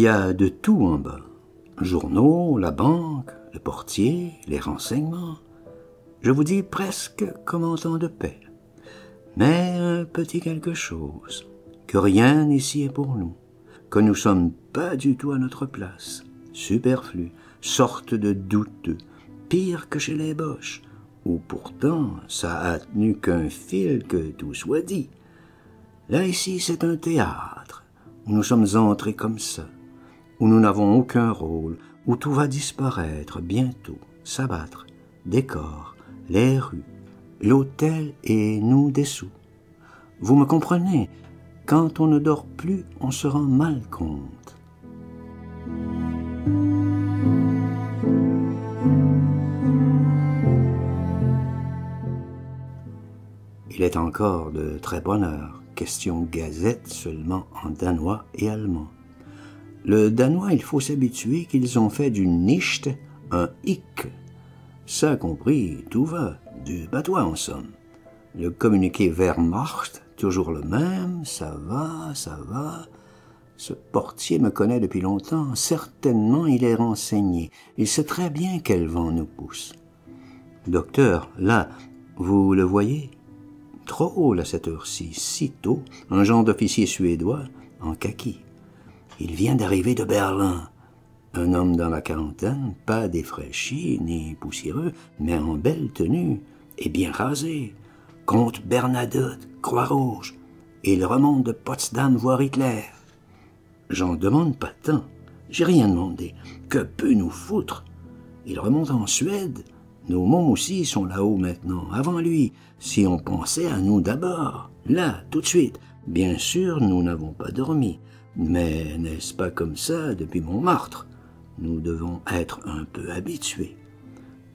y a de tout en bas. Journaux, la banque, le portier, les renseignements. Je vous dis presque comme en temps de paix. Mais un petit quelque chose, que rien ici est pour nous, que nous sommes pas du tout à notre place, superflu, sorte de douteux, pire que chez les Boches, où pourtant ça a tenu qu'un fil que tout soit dit. Là ici c'est un théâtre, où nous sommes entrés comme ça, où nous n'avons aucun rôle, où tout va disparaître bientôt, s'abattre, décor, les rues, l'hôtel et nous dessous. Vous me comprenez, quand on ne dort plus, on se rend mal compte. Il est encore de très bonne heure, question gazette seulement en danois et allemand. Le danois, il faut s'habituer qu'ils ont fait du nicht un hic. Ça compris, tout va, du patois en somme. Le communiqué Wehrmacht, toujours le même, ça va, ça va. Ce portier me connaît depuis longtemps, certainement il est renseigné. Il sait très bien quel vent nous pousse. Docteur, là, vous le voyez? Trop haut à cette heure-ci, si tôt, un genre d'officier suédois en kaki. Il vient d'arriver de Berlin. Un homme dans la quarantaine, pas défraîchi ni poussiéreux, mais en belle tenue et bien rasé. Comte Bernadotte, Croix-Rouge. Il remonte de Potsdam voir Hitler. J'en demande pas tant. J'ai rien demandé. Que peut nous foutre? Il remonte en Suède. Nos mômes aussi sont là-haut maintenant, avant lui, si on pensait à nous d'abord. Là, tout de suite. Bien sûr, nous n'avons pas dormi. Mais n'est-ce pas comme ça depuis Montmartre? Nous devons être un peu habitués.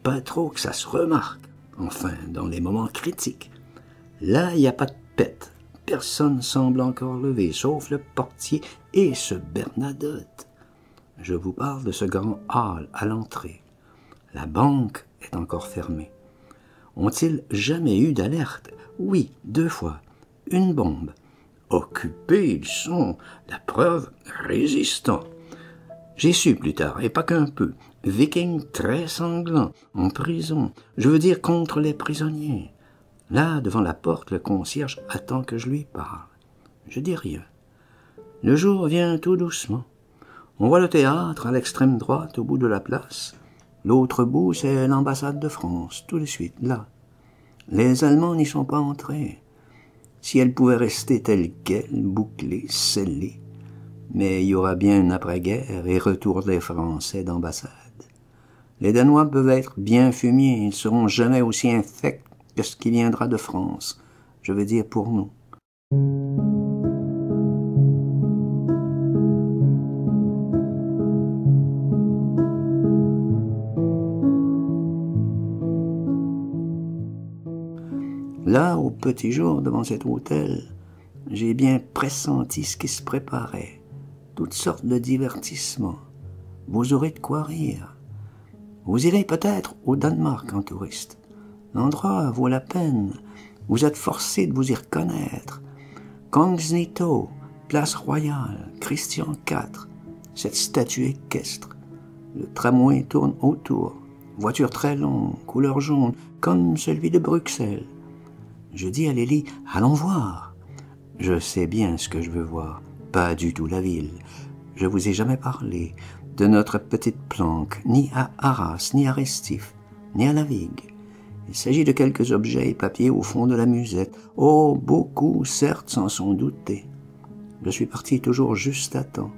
Pas trop que ça se remarque, enfin, dans les moments critiques. Là, il n'y a pas de pète. Personne semble encore levé, sauf le portier et ce Bernadotte. Je vous parle de ce grand hall à l'entrée. La banque est encore fermée. Ont-ils jamais eu d'alerte? Oui, 2 fois. Une bombe. Occupés ils sont, la preuve, résistants. J'ai su plus tard, et pas qu'un peu, Viking très sanglant, en prison, je veux dire contre les prisonniers. Là, devant la porte, le concierge attend que je lui parle. Je dis rien. Le jour vient tout doucement. On voit le théâtre à l'extrême droite, au bout de la place. L'autre bout, c'est l'ambassade de France, tout de suite, là. Les Allemands n'y sont pas entrés. Si elle pouvait rester telle qu'elle, bouclée, scellée. Mais il y aura bien une après-guerre et retour des Français d'ambassade. Les Danois peuvent être bien fumiers, ils ne seront jamais aussi infects que ce qui viendra de France. Je veux dire pour nous. Là, au petit jour, devant cet hôtel, j'ai bien pressenti ce qui se préparait. Toutes sortes de divertissements. Vous aurez de quoi rire. Vous irez peut-être au Danemark en touriste. L'endroit vaut la peine. Vous êtes forcé de vous y reconnaître. Kongsnyto, place royale, Christian IV, cette statue équestre. Le tramway tourne autour. Voiture très longue, couleur jaune, comme celui de Bruxelles. Je dis à Lélie, allons voir. Je sais bien ce que je veux voir, pas du tout la ville. Je vous ai jamais parlé de notre petite planque, ni à Arras, ni à Restif, ni à la Vigue. Il s'agit de quelques objets et papiers au fond de la musette. Oh, beaucoup, certes, s'en sont doutés. Je suis parti toujours juste à temps.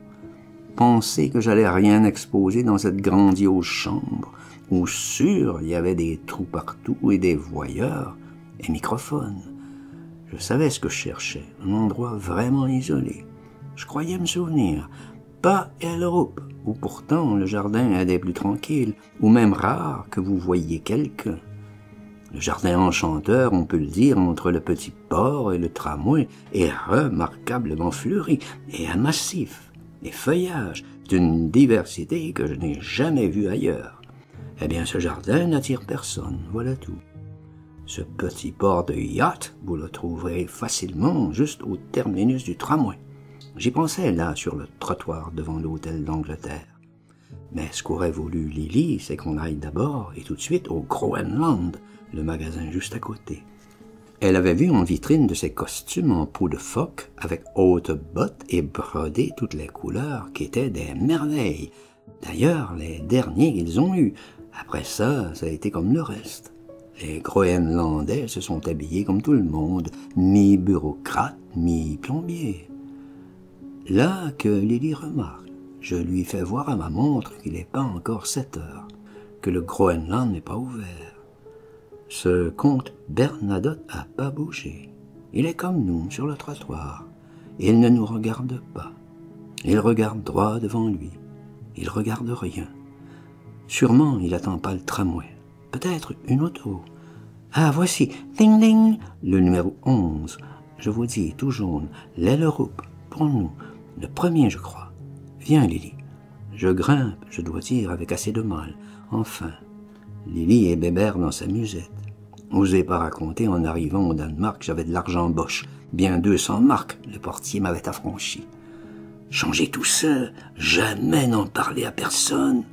Penser que j'allais rien exposer dans cette grandiose chambre, où sûr il y avait des trous partout et des voyeurs et microphones. Je savais ce que je cherchais, un endroit vraiment isolé. Je croyais me souvenir, pas Ellerup, où pourtant le jardin est des plus tranquilles, ou même rare que vous voyiez quelqu'un. Le jardin enchanteur, on peut le dire, entre le petit port et le tramway, est remarquablement fleuri et un massif, des feuillages, d'une diversité que je n'ai jamais vue ailleurs. Eh bien, ce jardin n'attire personne, voilà tout. Ce petit port de yacht, vous le trouverez facilement juste au terminus du tramway. J'y pensais là, sur le trottoir devant l'hôtel d'Angleterre. Mais ce qu'aurait voulu Lily, c'est qu'on aille d'abord et tout de suite au Groenland, le magasin juste à côté. Elle avait vu en vitrine de ses costumes en peau de phoque, avec hautes bottes et brodés toutes les couleurs, qui étaient des merveilles. D'ailleurs, les derniers qu'ils ont eus. Après ça, ça a été comme le reste. Les Groenlandais se sont habillés comme tout le monde, mi-bureaucrate, mi-plombier. Là que Lily remarque, je lui fais voir à ma montre qu'il n'est pas encore 7 heures, que le Groenland n'est pas ouvert. Ce comte Bernadotte n'a pas bougé. Il est comme nous, sur le trottoir. Il ne nous regarde pas. Il regarde droit devant lui. Il regarde rien. Sûrement, il attend pas le tramway. Peut-être une auto. Ah, voici, ding ding, le numéro 11. Je vous dis, tout jaune, l'aile roupe, pour nous. Le premier, je crois. Viens, Lily. Je grimpe, je dois dire, avec assez de mal. Enfin, Lily et Bébert dans sa musette. Osez pas raconter en arrivant au Danemark, j'avais de l'argent Bosch. Bien 200 marks, le portier m'avait affranchi. Changez tout ça, jamais n'en parler à personne.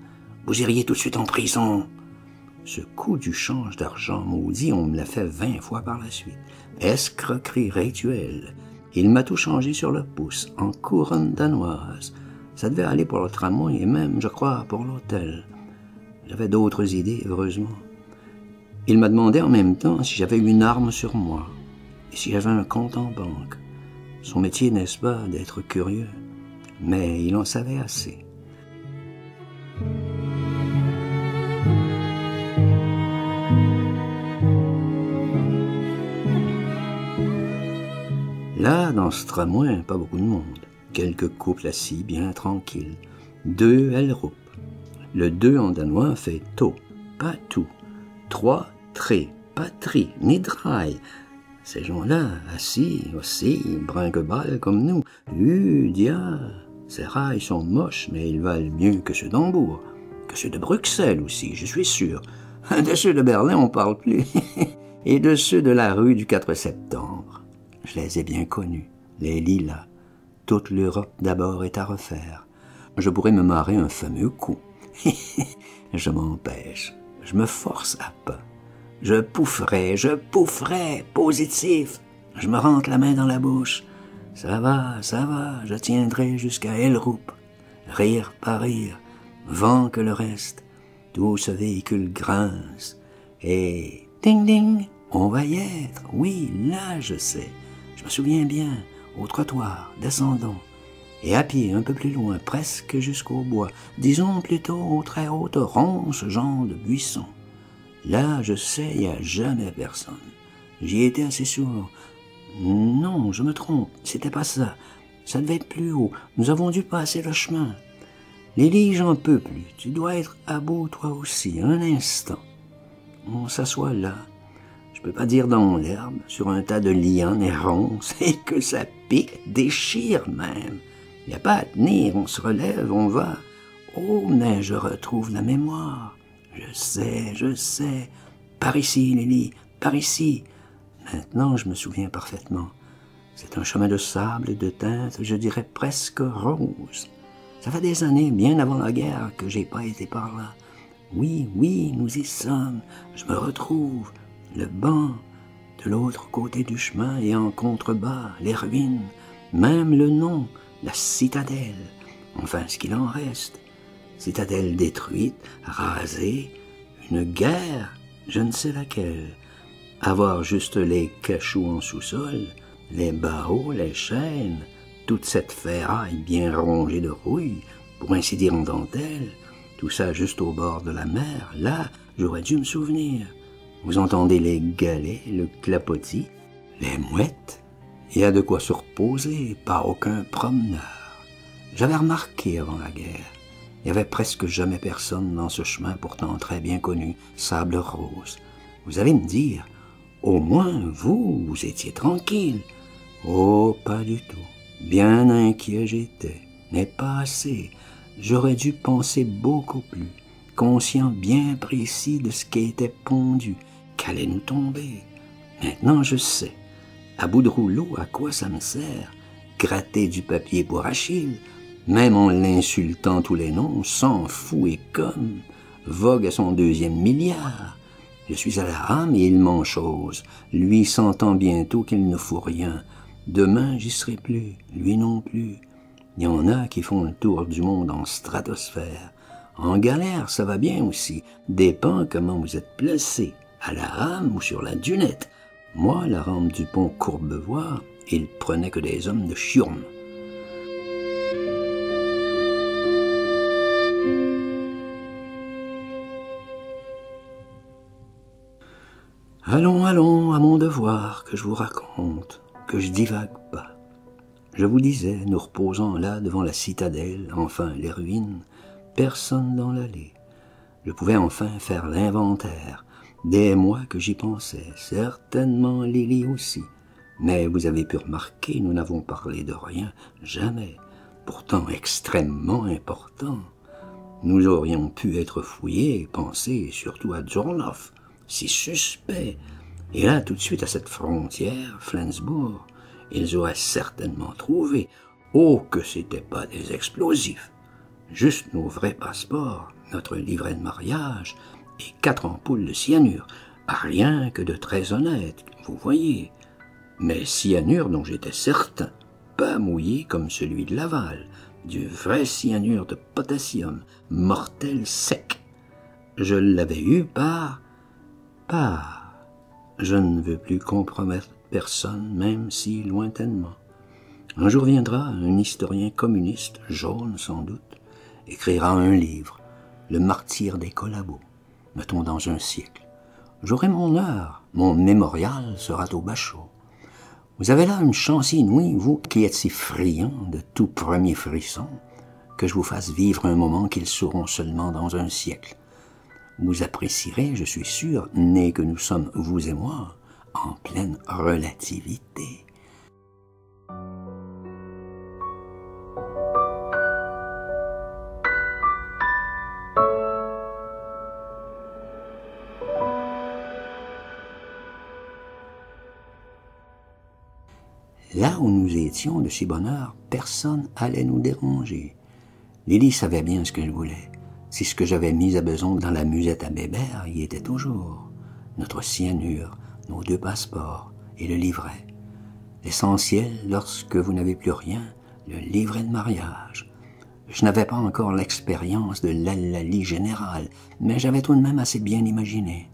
Vous iriez tout de suite en prison. Ce coup du change d'argent maudit, on me l'a fait 20 fois par la suite. Escroquerie rituelle. Il m'a tout changé sur le pouce, en couronne danoise. Ça devait aller pour le tramway et même, je crois, pour l'hôtel. J'avais d'autres idées, heureusement. Il m'a demandé en même temps si j'avais une arme sur moi et si j'avais un compte en banque. Son métier, n'est-ce pas, d'être curieux? Mais il en savait assez. Là, dans ce tramway, pas beaucoup de monde. Quelques couples assis, bien tranquilles. 2 Elrup. Le 2 en danois fait to, pas tout. 3 tre, pas tri, ni draille. Ces gens-là, assis, aussi, brinque-balle comme nous. Dia, ces rails sont moches, mais ils valent mieux que ceux d'Hambourg. Que ceux de Bruxelles aussi, je suis sûr. De ceux de Berlin, on parle plus. Et de ceux de la rue du 4 septembre. Je les ai bien connus, les lilas. Toute l'Europe d'abord est à refaire. Je pourrais me marrer un fameux coup. Je m'empêche. Je me force à pas. Je poufferai, positif. Je me rentre la main dans la bouche. Ça va, je tiendrai jusqu'à Elrup. Rire par rire, vent que le reste. Tout ce véhicule grince. Et ding ding, on va y être. Oui, là je sais. Je me souviens bien, au trottoir, descendons. Et à pied, un peu plus loin, presque jusqu'au bois. Disons plutôt aux très hautes ronces, genre de buisson. Là, je sais, il n'y a jamais personne. J'y étais assez souvent. Non, je me trompe, c'était pas ça. Ça devait être plus haut. Nous avons dû passer le chemin. Lily, j'en peux plus. Tu dois être à bout, toi aussi, un instant. On s'assoit là. Je peux pas dire dans l'herbe, sur un tas de lianes et ronces, et que ça pique, déchire même. Il n'y a pas à tenir, on se relève, on va. Oh, mais je retrouve la mémoire. Je sais. Par ici, Lily, par ici. Maintenant, je me souviens parfaitement. C'est un chemin de sable et de teinte, je dirais presque rose. Ça fait des années, bien avant la guerre, que j'ai pas été par là. Oui, nous y sommes. Je me retrouve. Le banc, de l'autre côté du chemin et en contrebas, les ruines, même le nom, la citadelle, enfin ce qu'il en reste. Citadelle détruite, rasée, une guerre, je ne sais laquelle. Avoir juste les cachots en sous-sol, les barreaux, les chaînes, toute cette ferraille bien rongée de rouille, pour ainsi dire en dentelle, tout ça juste au bord de la mer, là, j'aurais dû me souvenir. Vous entendez les galets, le clapotis, les mouettes. Il y a de quoi se reposer, pas aucun promeneur. J'avais remarqué avant la guerre, il n'y avait presque jamais personne dans ce chemin pourtant très bien connu, sable rose. Vous allez me dire, au moins vous étiez tranquille. Oh, pas du tout. Bien inquiet j'étais, mais pas assez. J'aurais dû penser beaucoup plus, conscient bien précis de ce qui était pondu, qu'allait nous tomber. Maintenant je sais, à bout de rouleau, à quoi ça me sert. gratter du papier pour Achille, même en l'insultant tous les noms, s'en fout et comme, vogue à son 2e milliard. Je suis à la rame et il m'en chose, lui sentant bientôt qu'il ne faut rien. Demain, j'y serai plus, lui non plus. Il y en a qui font le tour du monde en stratosphère. En galère, ça va bien aussi, dépend comment vous êtes placé, à la rame ou sur la dunette. Moi, la rampe du pont Courbevoie, il prenait que des hommes de chiurme. Allons, allons, à mon devoir, que je vous raconte, que je divague pas. Je vous disais, nous reposant là devant la citadelle, enfin les ruines, personne dans l'allée. Je pouvais enfin faire l'inventaire, des mois que j'y pensais, certainement Lily aussi. Mais vous avez pu remarquer, nous n'avons parlé de rien, jamais, pourtant extrêmement important. Nous aurions pu être fouillés, penser surtout à Zornoff, si suspect. Et là, tout de suite à cette frontière, Flensbourg, ils auraient certainement trouvé, oh que c'était pas des explosifs, juste nos vrais passeports, notre livret de mariage et 4 ampoules de cyanure, rien que de très honnête, vous voyez. Mais cyanure dont j'étais certain, pas mouillé comme celui de Laval, du vrai cyanure de potassium, mortel sec. Je l'avais eu par... Je ne veux plus compromettre personne, même si lointainement. Un jour viendra un historien communiste, jaune sans doute, écrira un livre, Le martyre des collabos, mettons dans un siècle. J'aurai mon heure, mon mémorial sera au bachot. Vous avez là une chance inouïe, vous qui êtes si friand de tout premier frisson, que je vous fasse vivre un moment qu'ils sauront seulement dans un siècle. Vous apprécierez, je suis sûr, né que nous sommes, vous et moi, en pleine relativité. Là où nous étions de si bonne heure, personne allait nous déranger. Lily savait bien ce que je voulais. Si ce que j'avais mis à besoin dans la musette à Bébert y était toujours. Notre cyanure, nos 2 passeports et le livret. L'essentiel, lorsque vous n'avez plus rien, le livret de mariage. Je n'avais pas encore l'expérience de l'Allali générale, mais j'avais tout de même assez bien imaginé.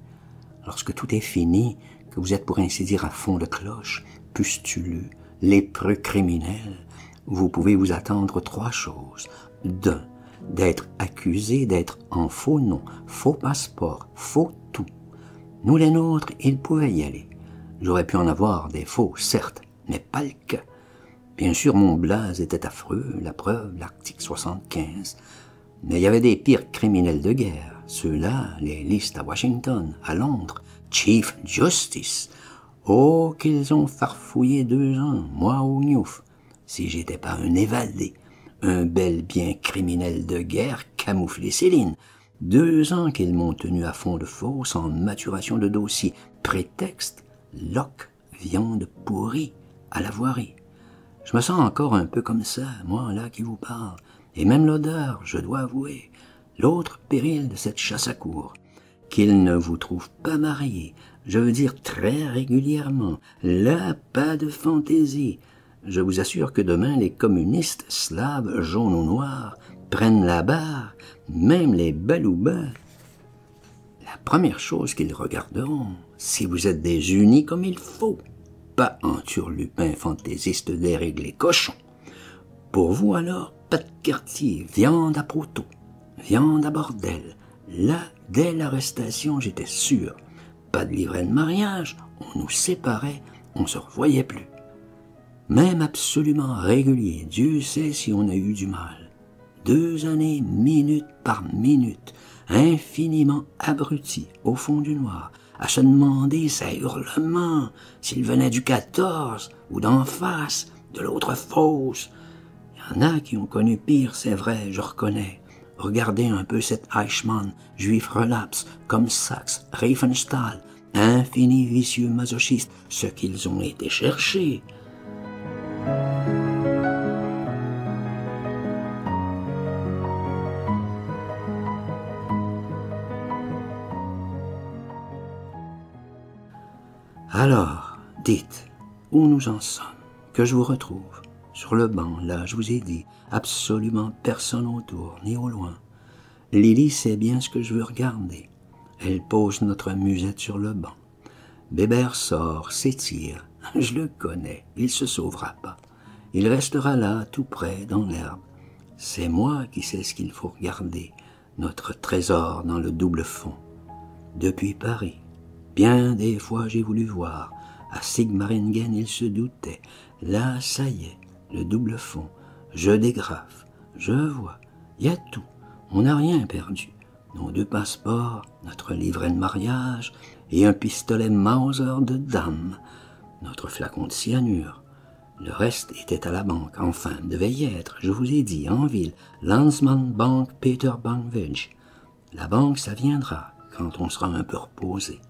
Lorsque tout est fini, que vous êtes pour ainsi dire à fond de cloche, pustuleux, lépreux criminel, vous pouvez vous attendre 3 choses. D'un, d'être accusé d'être en faux nom, faux passeport, faux tout. Nous les nôtres, ils pouvaient y aller. J'aurais pu en avoir des faux, certes, mais pas le cas. Bien sûr, mon blaze était affreux, la preuve, l'article 75. Mais il y avait des pires criminels de guerre. Ceux-là, les listes à Washington, à Londres, Chief Justice. Oh, qu'ils ont farfouillé 2 ans, moi au Newf, si j'étais pas un évadé. Un bel bien criminel de guerre camouflé Céline. 2 ans qu'ils m'ont tenu à fond de fosse en maturation de dossier. Prétexte, loque, viande pourrie, à la voirie. Je me sens encore un peu comme ça, moi là qui vous parle. Et même l'odeur, je dois avouer. L'autre péril de cette chasse à cour. Qu'ils ne vous trouvent pas marié, je veux dire très régulièrement. Là, pas de fantaisie. Je vous assure que demain, les communistes, slaves, jaunes ou noirs, prennent la barre, même les baloubas. La première chose qu'ils regarderont, si vous êtes des unis comme il faut, pas en turlupin fantaisiste déréglé cochon. Pour vous alors, pas de quartier, viande à proto, viande à bordel. Là, dès l'arrestation, j'étais sûr. Pas de livret de mariage, on nous séparait, on se revoyait plus. Même absolument régulier, Dieu sait si on a eu du mal. 2 années, minute par minute, infiniment abrutis, au fond du noir, à se demander sa hurlement, s'il venait du 14, ou d'en face, de l'autre fosse. Il y en a qui ont connu pire, c'est vrai, je reconnais. Regardez un peu cet Eichmann, juif relapse, comme Sachs, Riefenstahl, infini vicieux masochistes, ce qu'ils ont été chercher. Alors, dites, où nous en sommes, que je vous retrouve. Sur le banc, là, je vous ai dit, absolument personne autour, ni au loin. Lily sait bien ce que je veux regarder. Elle pose notre musette sur le banc. Bébert sort, s'étire. Je le connais, il se sauvera pas. Il restera là, tout près, dans l'herbe. C'est moi qui sais ce qu'il faut regarder, notre trésor dans le double fond. Depuis Paris, bien des fois j'ai voulu voir. À Sigmaringen, il se doutait. Là, ça y est, le double fond. Je dégrafe, je vois, il y a tout. On n'a rien perdu. Nos 2 passeports, notre livret de mariage et un pistolet Mauser de dame. Notre flacon de cyanure. Le reste était à la banque, enfin, devait y être, je vous ai dit, en ville, Landsman Bank Peter Bankville. La banque, ça viendra, quand on sera un peu reposé.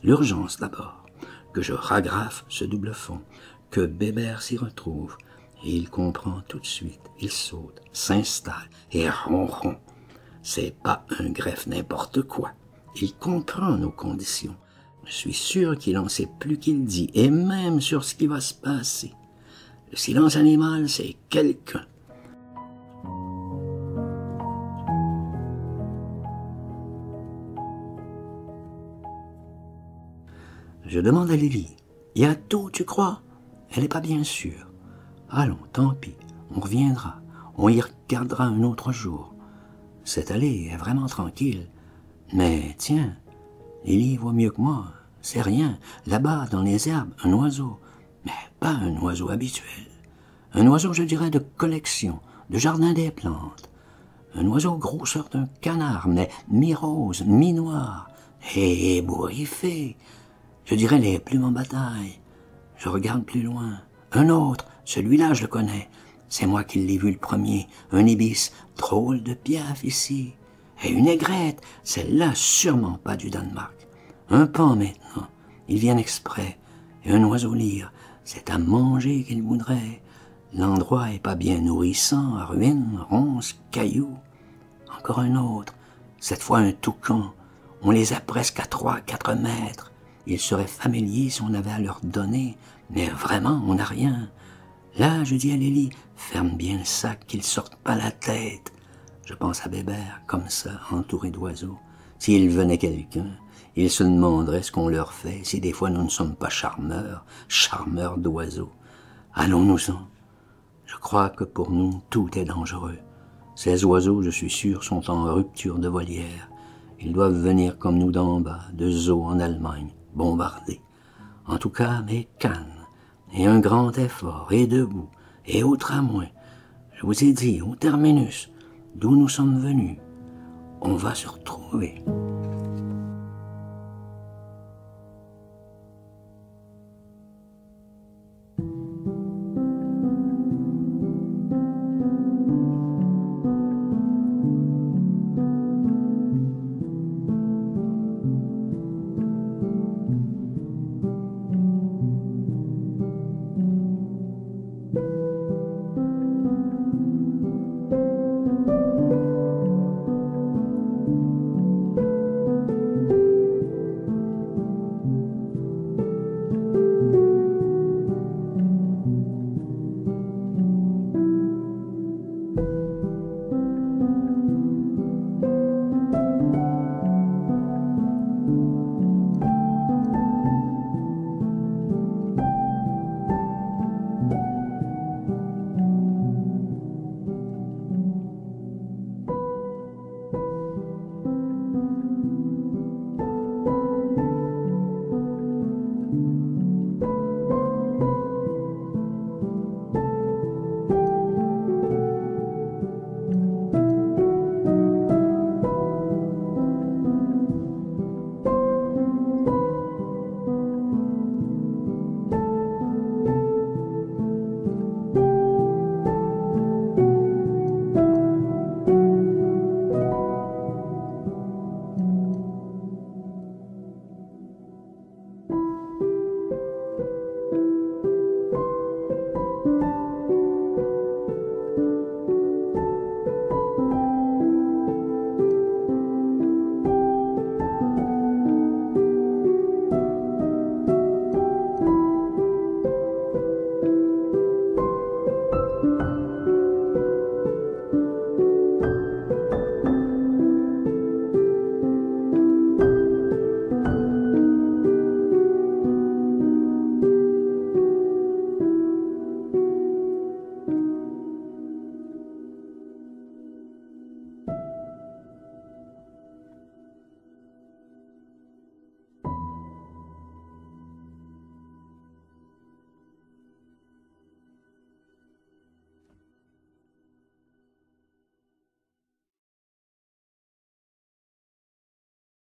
L'urgence d'abord, que je ragrafe ce double fond, que Bébert s'y retrouve, et il comprend tout de suite, il saute, s'installe, et ronron. C'est pas un greffe n'importe quoi, il comprend nos conditions. Je suis sûr qu'il en sait plus qu'il dit, et même sur ce qui va se passer. Le silence animal, c'est quelqu'un. Je demande à Lily. Il y a tout, tu crois? Elle n'est pas bien sûre. Allons, tant pis, on reviendra. On y regardera un autre jour. Cette allée est vraiment tranquille. Mais tiens, Lily voit mieux que moi. C'est rien. Là-bas, dans les herbes, un oiseau. Mais pas un oiseau habituel. Un oiseau, je dirais, de collection, de jardin des plantes. Un oiseau grosseur d'un canard, mais mi-rose, mi-noir, et ébouriffé. Je dirais les plumes en bataille. Je regarde plus loin. Un autre, celui-là je le connais. C'est moi qui l'ai vu le premier. Un ibis, drôle de piaf ici. Et une aigrette, celle-là sûrement pas du Danemark. Un paon maintenant, ils viennent exprès. Et un oiseau lyre, c'est à manger qu'il voudrait. L'endroit est pas bien nourrissant, ruines, ronces, cailloux. Encore un autre, cette fois un toucan. On les a presque à 3-4 mètres. Ils seraient familiers si on avait à leur donner, mais vraiment, on n'a rien. Là, je dis à Lily, ferme bien le sac, qu'ils sortent pas la tête. Je pense à Bébert, comme ça, entouré d'oiseaux. S'il venait quelqu'un, il se demanderait ce qu'on leur fait, si des fois nous ne sommes pas charmeurs d'oiseaux. Allons-nous-en. Je crois que pour nous, tout est dangereux. Ces oiseaux, je suis sûr, sont en rupture de volière. Ils doivent venir comme nous d'en bas, de Zoo en Allemagne, bombardés. En tout cas, mais calme, et un grand effort, et debout, et au tramway. Je vous ai dit, au terminus, d'où nous sommes venus. On va se retrouver.